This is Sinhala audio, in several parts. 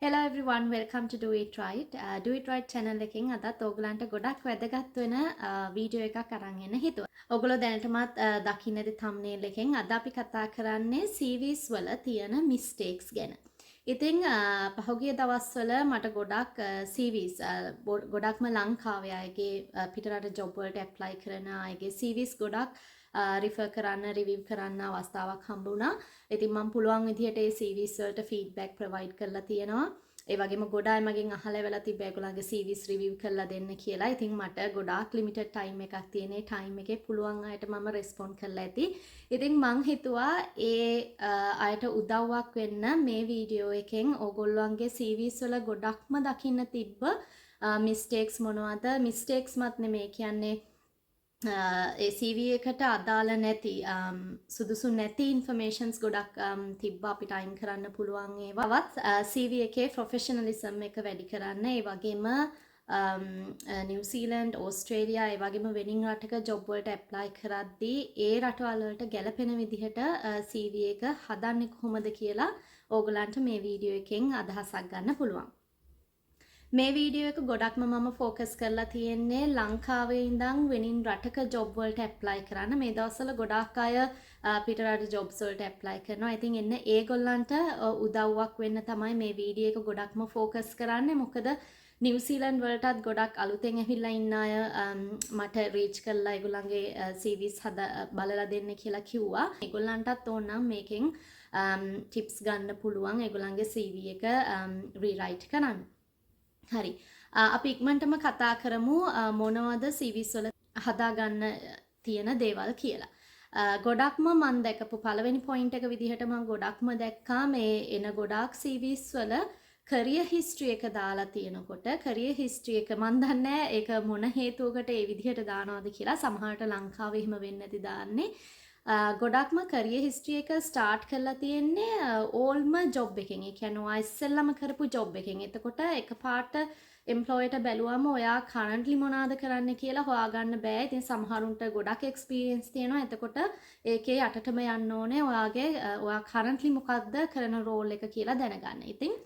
Hello everyone, welcome to Do It Right. Do It Right channel එකෙන් අදත් ඕගලන්ට ගොඩක් වැදගත් වෙන වීඩියෝ එකක් අරන් එන්න හිතුවා. ඕගොල්ලෝ දැනටමත් දකින්න ඇති thumbnail එකෙන් අද අපි කතා කරන්නේ CVs වල තියෙන mistakes ගැන. ඉතින් පහුගිය දවස්වල මට ගොඩක් CVs ගොඩක්ම ලංකාවේ අයගේ පිටරට ජොබ් වලට apply කරන අයගේ CVs ගොඩක් රිෆර් කරන්න රිවිව් කරන්න අවස්ථාවක් හම්බ වුණා. ඉතින් මම පුළුවන් විදිහට ඒ CVs වලට ෆීඩ්බැක් ප්‍රොවයිඩ් කරලා තියෙනවා. ඒ වගේම ගොඩ අය මගෙන් අහලා වෙලා තිබ්බ ඒගොල්ලන්ගේ CVs රිවිව් කරලා දෙන්න කියලා. ඉතින් මට ගොඩාක් ලිමිටඩ් ටයිම් එකක් තියෙන. ඒ ටයිම් එකේ පුළුවන් අයට මම රෙස්පොන්ඩ් කරලා ඇති. ඉතින් මං හිතුවා ඒ අයට උදව්වක් වෙන්න මේ වීඩියෝ එකෙන් ඕගොල්ලන්ගේ CVs වල ගොඩක්ම දකින්න තිබ්බ මිස්ටේක්ස් මොනවද? මිස්ටේක්ස් මත් නෙමෙයි කියන්නේ ඒ CV එකට අදාළ නැති සුදුසු නැති ඉන්ෆර්මේෂන්ස් ගොඩක් තිබ්බා අපිට අයින් කරන්න පුළුවන් ඒවාවත් CV එකේ ප්‍රොෆෙෂනලිසම් එක වැඩි කරන්න ඒ වගේම නිව්සීලන්ඩ් ඕස්ට්‍රේලියා ඒ වගේම වෙනින් රටක ජොබ් වලට ඇප්ලයි කරද්දී ඒ රටවල් වලට ගැලපෙන විදිහට CV එක හදන්නේ කොහොමද කියලා ඕගලන්ට මේ වීඩියෝ එකෙන් අදහසක් ගන්න පුළුවන්. මේ වීඩියෝ එක ගොඩක්ම මම ෆෝකස් කරලා තියෙන්නේ ලංකාවේ ඉඳන් වෙනින් රටක ජොබ් වලට ඇප්ලයි කරන්න. මේ දවස්වල ගොඩාක් අය පිටරට ජොබ්ස් වලට ඇප්ලයි කරනවා. ඉතින් එන්න ඒගොල්ලන්ට උදව්වක් වෙන්න තමයි මේ වීඩියෝ එක ගොඩක්ම ෆෝකස් කරන්නේ. මොකද නිව්සීලන්ඩ් වලටත් ගොඩක් අලුතෙන් ඇවිල්ලා ඉන්න අය මට රීච් කරලා ඒගොල්ලන්ගේ CVs බලලා දෙන්න කියලා කිව්වා. ඒගොල්ලන්ටත් ඕනනම් මේකෙන් ටිප්ස් ගන්න පුළුවන් ඒගොල්ලන්ගේ CV එක රීරයිට් කරන්න. හරි. අපි ඉක්මනටම කතා කරමු මොනවද CVs වල හදාගන්න තියෙන දේවල් කියලා. ගොඩක්ම මම දැකපු පළවෙනි පොයින්ට් එක විදිහට මම ගොඩක්ම දැක්කා මේ එන ගොඩාක් CVs වල career history එක දාලා තියෙනකොට career history එක මම දන්නේ ඒක මොන හේතුවකට ඒ විදිහට දානවද කියලා. සමහරට ලංකාවේ එහෙම වෙන්නේ නැති දාන්නේ. ගොඩක්ම career history එක start කරලා තියෙන්නේ ඕල්ම job එකෙන්. ඒ කියන්නේ ඔයා ඉස්සෙල්ලම කරපු job එකෙන්. එතකොට එකපාරට employer ට බැලුවම ඔයා currently මොනවද කරන්න කියලා හොයාගන්න බෑ. ඉතින් සමහරුන්ට ගොඩක් experience තියෙනවා. එතකොට ඒකේ යටටම යන්න ඕනේ ඔයා currently මොකක්ද කරන role එක කියලා දැනගන්න. ඉතින්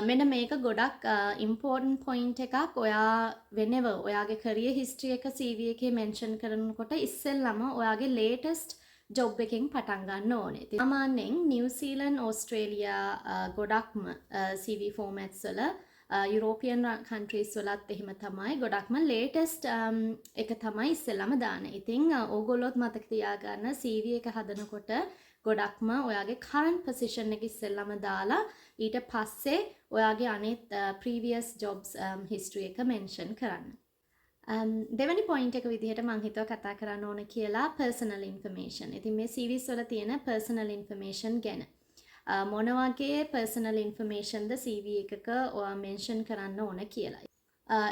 මෙන්න මේක ගොඩක් important point එකක්. ඔයා whenever ඔයාගේ career history එක CV එකේ mention කරනකොට ඉස්සෙල්ලම ඔයාගේ latest job එකෙන් පටන් ගන්න ඕනේ. සාමාන්‍යයෙන් නිව්සීලන්ඩ් ඕස්ට්‍රේලියා ගොඩක්ම CV formats වල European countries වලත් එහෙම තමයි ගොඩක්ම latest එක තමයි ඉස්සෙල්ලම දාන්නේ. ඉතින් ඕගොල්ලොත් මතක තියාගන්න CV එක හදනකොට ගොඩක්ම ඔයාගේ current position එක ඉස්සෙල්ලම දාලා ඊට පස්සේ ඔයාගේ අනිත් previous jobs history එක mention කරන්න. දෙවැනි point එක විදිහට මම හිතුවා කතා කරන්න ඕන කියලා personal information. ඉතින් මේ CVs වල තියෙන personal information ගැන. මොන වගේ personal information ද CV එකක ඔයා mention කරන්න ඕන කියලා.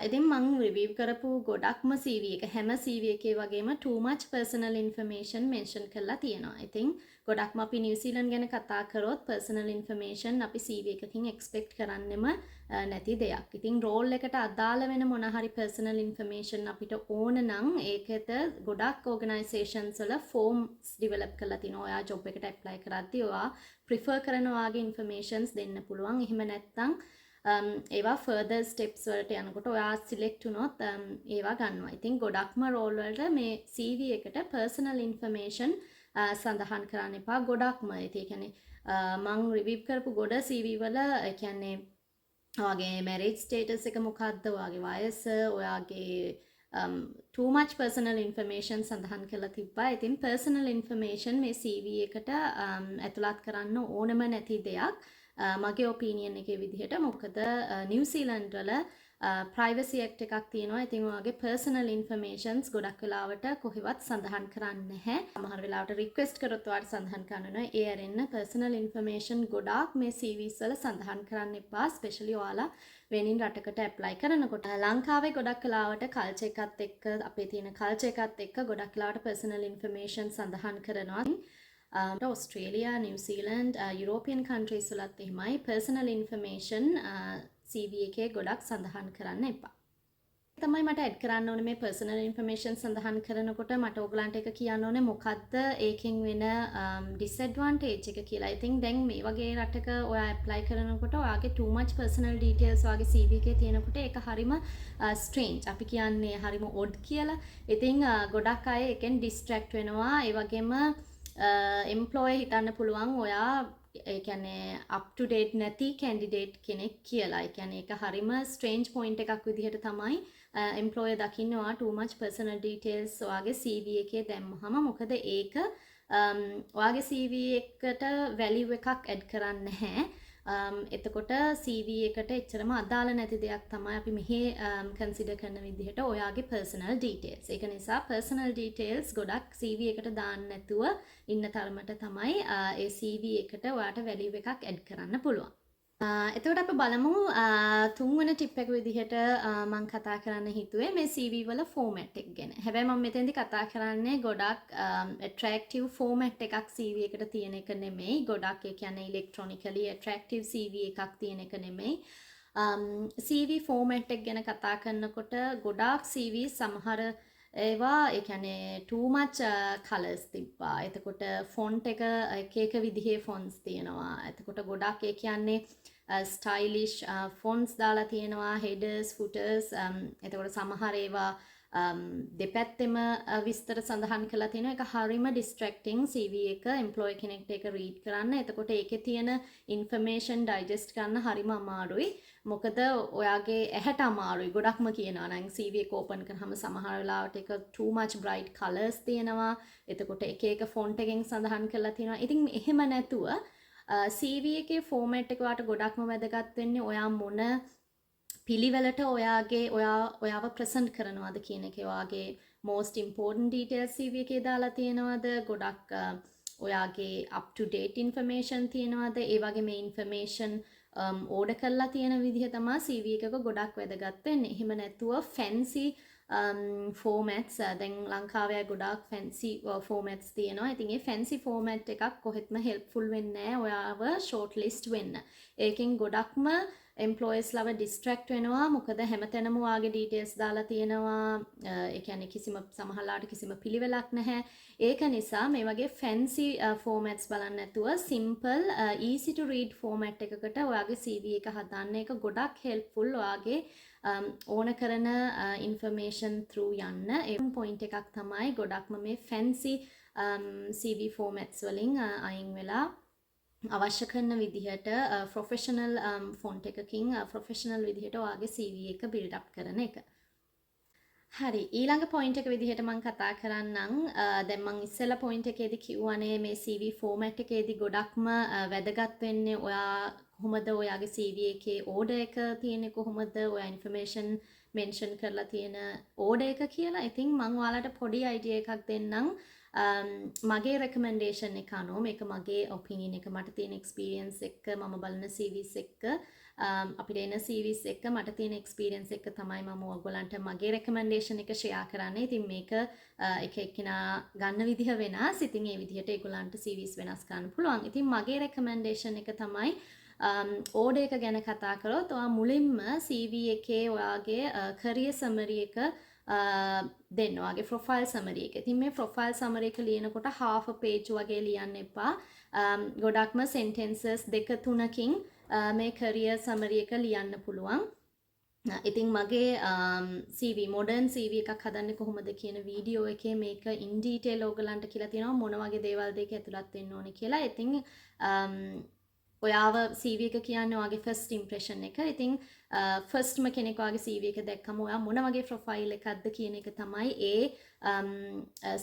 ඉතින් මම රිවිව් කරපු ගොඩක්ම CV එක හැම CV එකේ වගේම too much personal information mention කරලා තියෙනවා. ඉතින් ගොඩක්ම අපි නිව්සීලන්ඩ් ගැන කතා කරොත් personal information අපි CV එකකින් expect කරන්නෙම නැති දෙයක්. ඉතින් role එකට අදාළ වෙන මොන හරි personal information අපිට ඕන නම් ඒකට ගොඩක් organizations වල forms develop කරලා තිනවා. ඔයා job එකට apply කරද්දී ඔයා prefer කරන වාගේ informations දෙන්න පුළුවන්. එහෙම නැත්නම් ඒවා further steps වලට යනකොට ඔයා select වුණොත් ඒවා ගන්නවා. ඉතින් ගොඩක්ම role වලට මේ CV එකට personal information සඳහන් කරන්න එපා. ගොඩක්ම ඒ කියන්නේ මම රිවිව් කරපු ගොඩ CV වල ඒ කියන්නේ ඔයාගේ marriage status එක මොකක්ද, ඔයාගේ වයස, ඔයාගේ too much personal information සඳහන් කරලා තිබ්බා. ඉතින් personal information මේ CV එකට ඇතුළත් කරන්න ඕනම නැති දෙයක්. මගේ ඔපීනියන් එකේ විදිහට. මොකද නිව්සීලන්ඩ් වල privacy act එකක් තියෙනවා. ඉතින් ඔයාගේ personal informations ගොඩක් වෙලාවට කොහෙවත් සඳහන් කරන්නේ නැහැ. සමහර වෙලාවට request කරොත් ඔයාලට සඳහන් කරන්න ඕනේ. ඒ අරින්න personal information ගොඩාක් මේ CVs වල සඳහන් කරන්න එපා. especially ඔයාලා වෙනින් රටකට apply කරනකොට. ලංකාවේ ගොඩක් වෙලාවට culture එකත් එක්ක අපේ තියෙන culture එකත් එක්ක ගොඩක් වෙලාවට personal information සඳහන් කරනවා. Australia, New Zealand, European countries වලත් එහෙමයි personal information CV එකේ ගොඩක් සඳහන් කරන්න එපා. තමයි මට ඇඩ් කරන්න ඕනේ මේ personal information සඳහන් කරනකොට මට ඔයගලන්ට එක කියන්න ඕනේ මොකද්ද ඒකෙන් වෙන disadvantage එක කියලා. I think දැන් මේ වගේ රටක ඔයා apply කරනකොට ඔයාගේ too much personal details ඔයාගේ CV එකේ තියෙනකොට ඒක හරිම strange. අපි කියන්නේ හරිම odd කියලා. ඉතින් ගොඩක් අය එකෙන් distract වෙනවා. ඒ වගේම employer හිතන්න පුළුවන් ඔයා ඒ කියන්නේ up to date නැති candidate කෙනෙක් කියලා. ඒ කියන්නේ ඒක හරිම strange point එකක් විදිහට තමයි employer දකින්න ඔයා too much personal details ඔයාගේ CV එකේ දැම්මහම මොකද ඒක ඔයාගේ CV එකට value එකක් add කරන්නේ නැහැ. එතකොට CV එකට එච්චරම අදාළ නැති දෙයක් තමයි අපි මෙහි consider කරන විදිහට ඔයාගේ personal details. ඒක නිසා personal details ගොඩක් CV එකට දාන්න නැතුව ඉන්න තරමට තමයි ඒ CV එකට ඔයාට value එකක් add කරන්න පුළුවන්. එතකොට අපි බලමු තුන්වෙනි ටිප් එක විදිහට මම කතා කරන්න හිතුවේ මේ CV වල format එක ගැන. හැබැයි මම මෙතෙන්දි කතා කරන්නේ ගොඩක් attractive format එකක් CV එකට තියෙන එක නෙමෙයි. ගොඩක් ඒ කියන්නේ electronically attractive CV එකක් තියෙන එක නෙමෙයි. CV format එක ගැන කතා කරනකොට ගොඩාක් CV සමහර ඒවා ඒ කියන්නේ too much colors තිබ්බා. එතකොට font එක එක විදිහේ fonts තියෙනවා. එතකොට ගොඩක් ඒ කියන්නේ stylish fonts දාලා තියෙනවා, headers, footers. එතකොට සමහර ඒවා දෙපැත්තෙම විස්තර සඳහන් කරලා තියෙනවා. ඒක හරිම distracting CV එක employee කෙනෙක්ට ඒක read කරන්න. එතකොට ඒකේ තියෙන information digest කරන්න හරිම අමාරුයි. මොකද ඔයාගේ ඇහැට අමාරුයි. ගොඩක්ම කියනවා නම් CV එක open කරාම සමහර වෙලාවට ඒක too much bright colors තියෙනවා. එතකොට එක එක font එකෙන් සඳහන් කරලා තියෙනවා. ඉතින් එහෙම නැතුව CV එකේ format එක ඔයාට ගොඩක්ම වැදගත් වෙන්නේ ඔයා මොන පිළිවෙලට ඔයාව present කරනවාද කියන එක. ඔයාගේ most important details CV එකේ දාලා තියෙනවද? ගොඩක් ඔයාගේ up to date information තියෙනවද? ඒ වගේ මේ information order කරලා තියෙන විදිහ තමයි CV එකක ගොඩක් වැදගත් වෙන්නේ. එහෙම නැතුව fancy formats දැන් ලංකාවේ ගොඩාක් fancy formats තියෙනවා. ඉතින් ඒ fancy format එකක් කොහෙත්ම helpful වෙන්නේ නැහැ ඔයාව shortlist වෙන්න. ඒකෙන් ගොඩක්ම employees ලව distract වෙනවා. මොකද හැමතැනම ඔයාගේ details දාලා තියෙනවා. ඒ කියන්නේ සමහරලාට කිසිම පිළිවෙලක් නැහැ. ඒක නිසා මේ වගේ fancy formats බලන්න නැතුව simple easy to read format එකකට ඔයාගේ CV එක හදන්න එක ගොඩක් helpful. ඔයාගේ ඕන කරන information through යන්න. ඒ point එකක් තමයි ගොඩක්ම මේ fancy CV formats වලින් අයින් වෙලා අවශ්‍ය කරන විදිහට professional font එකකින් professional විදිහට ඔයාගේ CV එක build up කරන එක. හරි, ඊළඟ point එක විදිහට මම කතා කරන්නම්. දැන් මම ඉස්සෙල්ලා point එකේදී කිව්වනේ මේ CV format එකේදී ගොඩක්ම වැදගත් වෙන්නේ ඔයා කොහොමද ඔයාගේ CV එකේ order එක තියෙන්නේ, කොහොමද ඔයා information mention කරලා තියෙන order එක කියලා. ඉතින් මම ඔයාලට පොඩි idea එකක් දෙන්නම්. මගේ recommendation එක අනුව මේක මගේ opinion එක, මට තියෙන experience එක, මම බලන CVs එක, අපිට එන CVs එක මට තියෙන experience එක තමයි මම ඔයගොල්ලන්ට මගේ recommendation එක share කරන්නේ. ඉතින් මේක එක එක්කෙනා ගන්න විදිහ වෙනස්. ඉතින් ඒ විදිහට ඒගොල්ලන්ට CVs වෙනස් කරන්න පුළුවන්. ඉතින් මගේ recommendation එක තමයි order එක ගැන කතා කරොත් ඔයා මුලින්ම CV එකේ ඔයාගේ career summary එක දෙන්න. ඔයාගේ profile summary එක. ඉතින් මේ profile summary එක ලියනකොට half a page වගේ ලියන්න එපා. ගොඩක්ම sentences දෙක තුනකින් මේ career summary එක ලියන්න පුළුවන්. ඉතින් මගේ CV modern CV එකක් හදන්නේ කොහොමද කියන වීඩියෝ එකේ මේක in detail ඔයගලන්ට කියලා තියෙනවා මොන වගේ දේවල් දෙක ඇතුළත් වෙන්න ඕනේ කියලා. ඉතින් ඔයාව CV එක කියන්නේ ඔයාගේ first impression එක. ඉතින් firstම කෙනෙක් ඔයාගේ CV එක දැක්කම ඔයා මොන වගේ profile එකක්ද කියන එක තමයි ඒ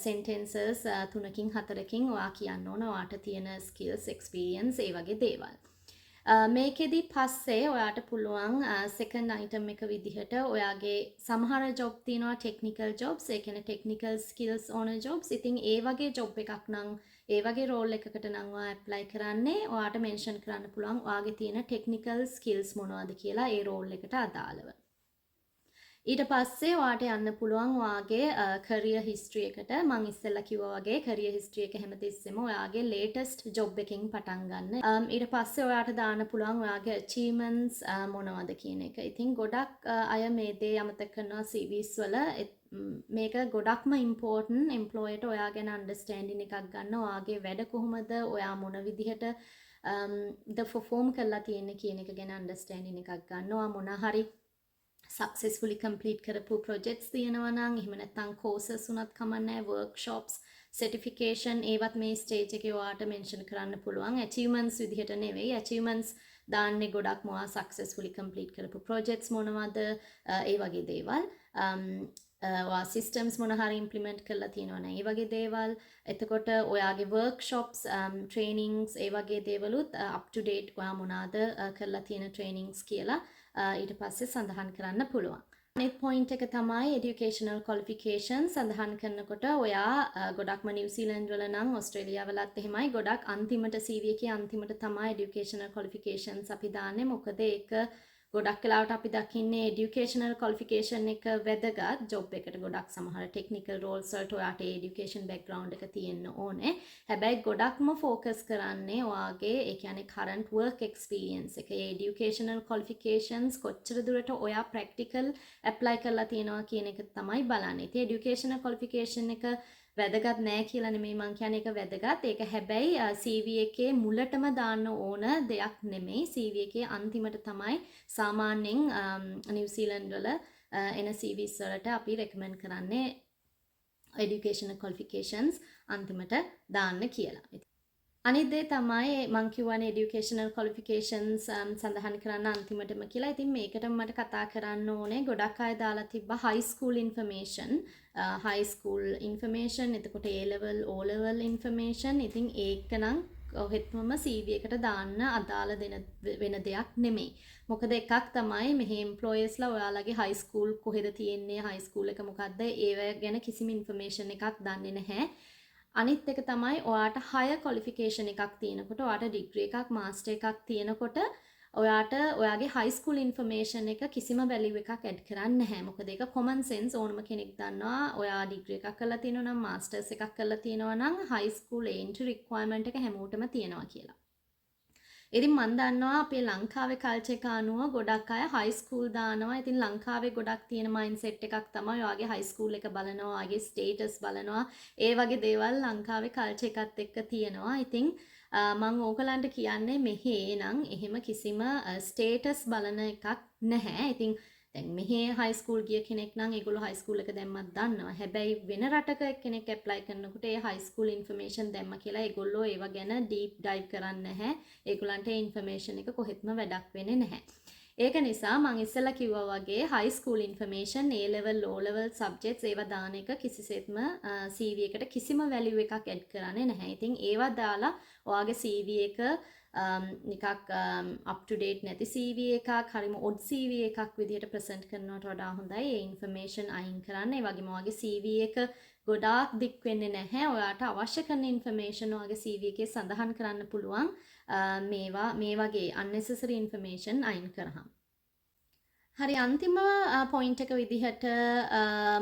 sentences තුනකින් හතරකින් ඔයා කියන්න ඕන. ඔයාට තියෙන skills, experience ඒ වගේ දේවල්. මේකෙදි පස්සේ ඔයාට පුළුවන් second item එක විදිහට ඔයාගේ සමහර job තියෙනවා technical jobs, ඒ කියන්නේ technical skills ඕන jobs. ඉතින් ඒ වගේ job එකක් නම් ඒ වගේ role එකකට නම් ඔයා apply කරන්නේ ඔයාට mention කරන්න පුළුවන් ඔයාගේ තියෙන technical skills මොනවද කියලා ඒ role එකට අදාළව. ඊට පස්සේ ඔයාට යන්න පුළුවන් ඔයාගේ career history එකට. මම ඉස්සෙල්ලා කිව්වා වගේ career history එක හැමතිස්සෙම ඔයාගේ latest job එකකින් පටන් ගන්න. ඊට පස්සේ ඔයාට දාන්න පුළුවන් ඔයාගේ achievements මොනවද කියන එක. ඉතින් ගොඩක් අය මේ දේ අමතක කරනවා CVs වල. මේක ගොඩක්ම important employerට ඔයා ගැන understanding එකක් ගන්න. ඔයාගේ වැඩ කොහොමද? ඔයා මොන විදිහට perform කරලා තියෙන්නේ කියන එක ගැන understanding එකක් ගන්න. ඔයා මොන හරි successfully complete කරපු projects තියෙනවා නම් එහෙම නැත්නම් courses උනත් කමන්නේ workshops certification ඒවත් මේ stage එකේ ඔයාට mention කරන්න පුළුවන් achievements විදිහට නෙවෙයි achievements දාන්නේ ගොඩක් මොනවා successfully complete කරපු projects මොනවද ඒ වගේ දේවල් ඔයා systems මොන හරි implement කරලා තියෙනවා නම් ඒ වගේ දේවල් එතකොට ඔයාගේ workshops trainings ඒ වගේ දේවලුත් up to date ඔයා මොනවාද කරලා තියෙන trainings කියලා ඊට පස්සේ සඳහන් කරන්න පුළුවන්. අනිත් point එක තමයි educational qualifications සඳහන් කරනකොට ඔයා ගොඩක්ම නිව්සීලන්ත වල නම් ඕස්ට්‍රේලියාව වලත් එහෙමයි ගොඩක් අන්තිමට CV එකේ අන්තිමට තමයි educational qualifications අපි දාන්නේ මොකද ඒක ගොඩක් වෙලාවට අපි දකින්නේ educational qualification එක වැදගත් job එකට ගොඩක් සමහර technical roles වලට ඔයාට education background එක තියෙන්න ඕනේ. හැබැයි ගොඩක්ම focus කරන්නේ ඔයාගේ ඒ කියන්නේ current work experience එක. ඒ educational qualifications කොච්චර දුරට ඔයා practical apply කරලා තියෙනවා කියන එක තමයි බලන්නේ. ඉතින් educational qualification එක වැදගත් නෑ කියලා නෙමෙයි මං කියන්නේ ඒක වැදගත්. ඒක හැබැයි CV එකේ මුලටම දාන්න ඕන දෙයක් නෙමෙයි. CV එකේ අන්තිමට තමයි සාමාන්‍යයෙන් නිව්සීලන්ත වල එන CVs වලට අපි recommend කරන්නේ educational qualifications අන්තිමට දාන්න කියලා. අනිත් දේ තමයි මං කියවනේ educational qualifications සඳහන් කරන්න අන්තිමටම කියලා. ඉතින් මේකටම මට කතා කරන්න ඕනේ ගොඩක් අය දාලා තිබ්බ high school information එතකොට A level O level information. ඉතින් ඒක නම් ඔහෙත්මම CV එකට දාන්න අදාළ වෙන දෙයක් නෙමෙයි. මොකද එකක් තමයි මෙහි employersලා ඔයාලගේ high school කොහෙද තියෙන්නේ high school එක මොකද්ද ඒව ගැන කිසිම information එකක් දන්නේ නැහැ. අනිත් එක තමයි ඔයාට higher qualification එකක් තියෙනකොට ඔයාට degree එකක් master එකක් තියෙනකොට ඔයාට ඔයාගේ high school information එක කිසිම value එකක් add කරන්නේ නැහැ. මොකද ඒක common sense ඕනම කෙනෙක් දන්නවා ඔයා degree එකක් කරලා තියෙනවා නම් masters එකක් කරලා තියෙනවා නම් high school entry requirement එක හැමෝටම තියෙනවා කියලා. ඉතින් මම දන්නවා අපේ ලංකාවේ කල්චර් එක අනුව ගොඩක් අය high school දානවා. ඉතින් ලංකාවේ ගොඩක් තියෙන mindset එකක් තමයි ඔයාගේ high school එක බලනවා, ඔයාගේ status බලනවා. ඒ වගේ දේවල් ලංකාවේ කල්චර් එකත් එක්ක තියෙනවා. ඉතින් මම ඕගලන්ට කියන්නේ මෙහි නම් එහෙම කිසිම ස්ටේටස් බලන එකක් නැහැ. ඉතින් දැන් මෙහි හයි ස්කූල් ගිය කෙනෙක් නම් ඒගොල්ලෝ හයි ස්කූල් එක දැම්මත් දන්නවා. හැබැයි වෙන රටක කෙනෙක් ඇප්ලයි කරනකොට ඒ හයි ස්කූල් ඉන්ෆර්මේෂන් දැම්ම කියලා ඒගොල්ලෝ ඒව ගැන ඩීප් ඩයිව් කරන්නේ නැහැ. ඒගොල්ලන්ට ඒ ඉන්ෆර්මේෂන් එක කොහෙත්ම වැඩක් වෙන්නේ නැහැ. ඒක නිසා මම ඉස්සෙල්ලා කිව්වා වගේ high school information A level low level subjects ඒවා දාන එක කිසිසේත්ම CV එකට කිසිම value එකක් add කරන්නේ නැහැ. ඉතින් ඒවා දාලා ඔයාගේ CV එක නිකක් up to date නැති CV එකක් හරිම odd CV එකක් විදිහට present කරනවට වඩා හොඳයි ඒ information අයින් කරන්න. ඒ වගේම ඔයාගේ CV එක ගොඩාක් දික් වෙන්නේ නැහැ. ඔයාට අවශ්‍ය කරන information ඔයාගේ CV එකේ සඳහන් කරන්න පුළුවන්. මේ වගේ unnecessary information අයින් කරහම. හරි අන්තිම point එක විදිහට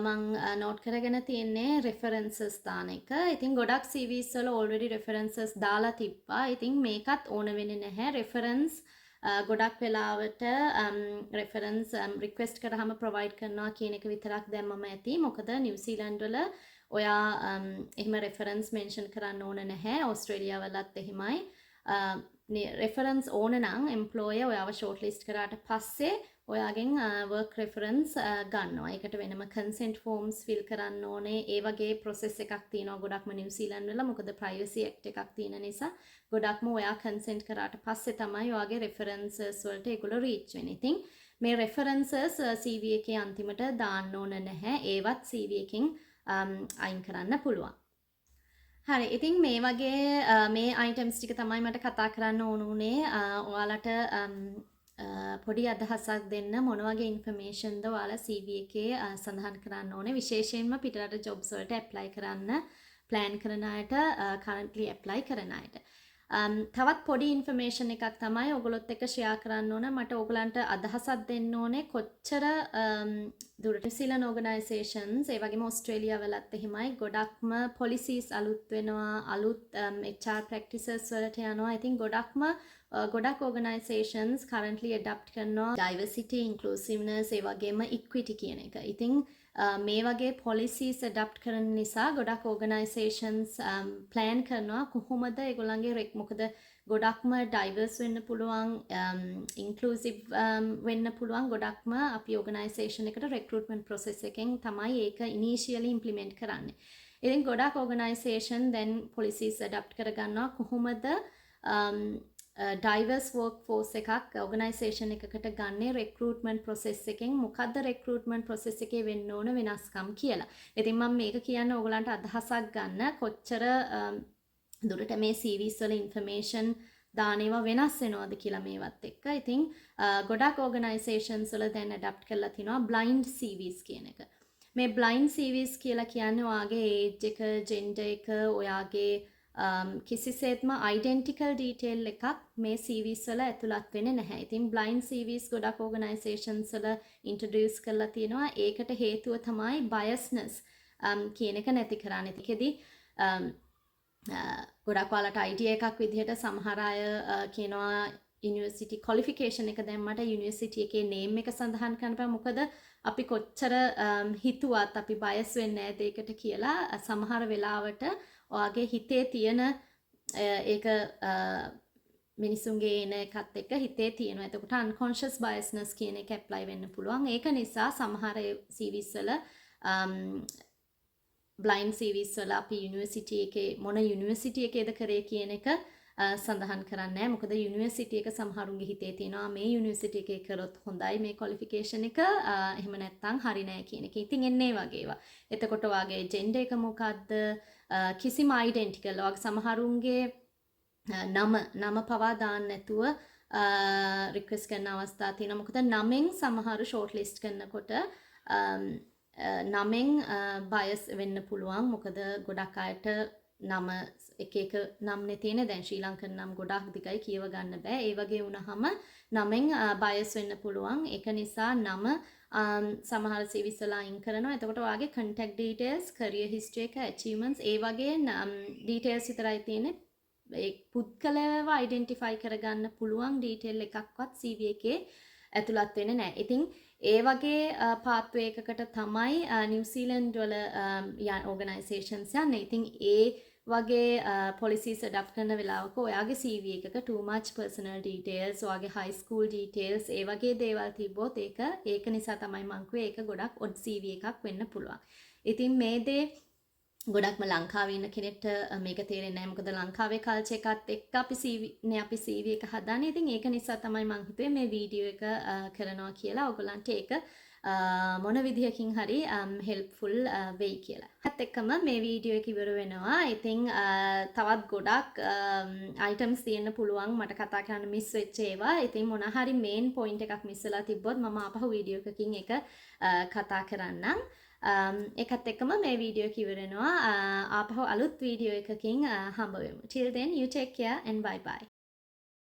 මම note කරගෙන තියෙන්නේ references දාන එක. ඉතින් ගොඩක් CVs වල already references දාලා තිබ්බා. ඉතින් මේකත් ඕන වෙන්නේ නැහැ. reference ගොඩක් වෙලාවට reference request කරාම provide කරනවා කියන එක විතරක් දැම්මම ඇති. මොකද නිව්සීලන්ත වල ඔයා එහෙම reference mention කරන්න ඕන නැහැ. ඕස්ට්‍රේලියාව වලත් එහෙමයි. reference ඕන නම් employer ඔයාව shortlist කරාට පස්සේ ඔයාගෙන් work reference ගන්නවා. ඒකට වෙනම consent forms fill කරන්න ඕනේ. ඒ වගේ process එකක් තියෙනවා ගොඩක්ම නිව්සීලන්ත වල. මොකද privacy act එකක් තියෙන නිසා ගොඩක්ම ඔයා consent කරාට පස්සේ තමයි ඔයාගේ references වලට ඒගොල්ලෝ reach වෙන්නේ. ඉතින් මේ references CV එකේ අන්තිමට දාන්න ඕන නැහැ. ඒවත් CV එකෙන් අයින් කරන්න පුළුවන්. හරි ඉතින් මේ වගේ මේ items ටික තමයි මට කතා කරන්න ඕන උනේ. ඔයාලට පොඩි අදහසක් දෙන්න මොන වගේ information ද ඔයාලා CV එකේ සඳහන් කරන්න ඕනේ. විශේෂයෙන්ම පිටරට jobs වලට apply කරන්න plan කරන අයට currently apply කරන අයට. තවත් පොඩි ඉන්ෆර්මේෂන් එකක් තමයි ඔයගොල්ලොත් එක්ක ෂෙයා කරන්න ඕන. මට ඔයගලන්ට අදහසක් දෙන්න ඕනේ කොච්චර දුරට නිව්සීලන්ත ඕගනයිසේෂන්ස් ඒ වගේම ඕස්ට්‍රේලියා වලත් එහෙමයි ගොඩක්ම policies අලුත් වෙනවා අලුත් HR practices වලට යනවා. I think ගොඩක් organizations currently adapt කරනවා diversity inclusiveness ඒ වගේම equity කියන එක. ඉතින් මේ වගේ policies adapt කරන නිසා ගොඩක් organizations plan කරනවා කොහොමද ඒගොල්ලන්ගේ මොකද ගොඩක්ම diverse වෙන්න පුළුවන් inclusive වෙන්න පුළුවන් ගොඩක්ම අපි organization එකට recruitment process එකෙන් තමයි ඒක initially implement කරන්නේ. ඉතින් ගොඩක් organization then policies adapt කරගන්නවා කොහොමද diverse workforce එකක් organisation එකකට ගන්නේ recruitment process එකෙන් මොකද්ද recruitment process එකේ වෙන්න ඕන වෙනස්කම් කියලා. ඉතින් මම මේක කියන්න ඕගලන්ට අදහසක් ගන්න කොච්චර දුරට මේ CVs වල information දානේවා වෙනස් වෙනවද කියලා මේවත් එක්ක. ඉතින් ගොඩක් organizations වල දැන් adapt කරලා තිනවා blind CVs කියන එක. මේ blind CVs කියලා කියන්නේ ඔයාගේ age එක, gender එක, ඔයාගේ කිසිසේත්ම identical detail එකක් මේ CVs වල ඇතුළත් වෙන්නේ නැහැ. ඉතින් blind CVs ගොඩක් organizations වල introduce කරලා තියෙනවා. ඒකට හේතුව තමයි biasness කියන එක නැති කරන්නේ. ඒකෙදි ගොඩක් ඔයාලට idea එකක් විදිහට සමහර අය කියනවා university qualification එක දැම්මට university එකේ name එක සඳහන් කරන්න බෑ. මොකද අපි කොච්චර හිතුවත් අපි bias වෙන්නේ නැද්ද ඒකට කියලා සමහර වෙලාවට ඔයාගේ හිතේ තියෙන ඒක මිනිසුන්ගේ එන එකත් එක්ක හිතේ තියෙනවා. එතකොට unconscious biasness කියන එක apply වෙන්න පුළුවන්. ඒක නිසා සමහර CVs වල blind CVs වල අපි university එකේ මොන university එකේද කරේ කියන එක සඳහන් කරන්නේ නැහැ. මොකද university එක සමහරුන්ගේ හිතේ තියෙනවා මේ university එකේ කරොත් හොඳයි මේ qualification එක එහෙම නැත්නම් හරි නෑ කියන එක. ඉතින් එන්නේ වගේ ඒවා. එතකොට ඔයාගේ gender එක මොකද්ද? කිසිම identical ඔයාගේ සමහරුන්ගේ නම පවා දාන්න නැතුව request කරන අවස්ථා තියෙනවා. මොකද නමෙන් සමහරු shortlist කරනකොට නමෙන් bias වෙන්න පුළුවන්. මොකද ගොඩක් අයට නම එක නම්නේ තියෙන දැන් ශ්‍රී ලංකන් නම් ගොඩක් දිගයි කියව ගන්න බෑ. ඒ වගේ වුණාම නමෙන් bias වෙන්න පුළුවන්. ඒක නිසා නම සමහර CVs වල අයින් කරනවා. එතකොට ඔයාගේ contact details, career history එක, achievements ඒ වගේ details විතරයි තියෙන්නේ. ඒ පුද්ගලයව identify කරගන්න පුළුවන් detail එකක්වත් CV එකේ ඇතුළත් වෙන්නේ නැහැ. ඉතින් ඒ වගේ pathway එකකට තමයි නිව්සීලන්ත වල organizations යන්නේ. ඉතින් ඒ වගේ policies adapt කරන වෙලාවක ඔයාගේ CV එකක too much personal details, ඔයාගේ high school details ඒ වගේ දේවල් තිබ්බොත් ඒක නිසා තමයි මං කිව්වේ ඒක ගොඩක් odd CV එකක් වෙන්න පුළුවන්. ඉතින් මේ දේ ගොඩක්ම ලංකාවේ ඉන්න කෙනෙක්ට මේක තේරෙන්නේ නැහැ. මොකද ලංකාවේ කල්චර් එකත් එක්ක අපි CV එක හදාන්නේ. ඉතින් ඒක නිසා තමයි මං හිතුවේ මේ වීඩියෝ එක කරනවා කියලා. ඔයගොල්ලන්ට ඒක මොන විදිහකින් හරි helpful වෙයි කියලා. ඒත් එක්කම මේ වීඩියෝ එක ඉවර වෙනවා. ඉතින් තවත් ගොඩක් items තියෙන්න පුළුවන් මට කතා කරන්න මිස් වෙච්ච ඒවා. ඉතින් මොන හරි main point එකක් මිස් වෙලා තිබ්බොත් මම ආපහු වීඩියෝ එකකින් ඒක කතා කරන්නම්. ඒකත් එක්කම මේ වීඩියෝ එක ඉවර වෙනවා. ආපහු අලුත් වීඩියෝ එකකින් හම්බ වෙමු. Till then you take care and bye bye.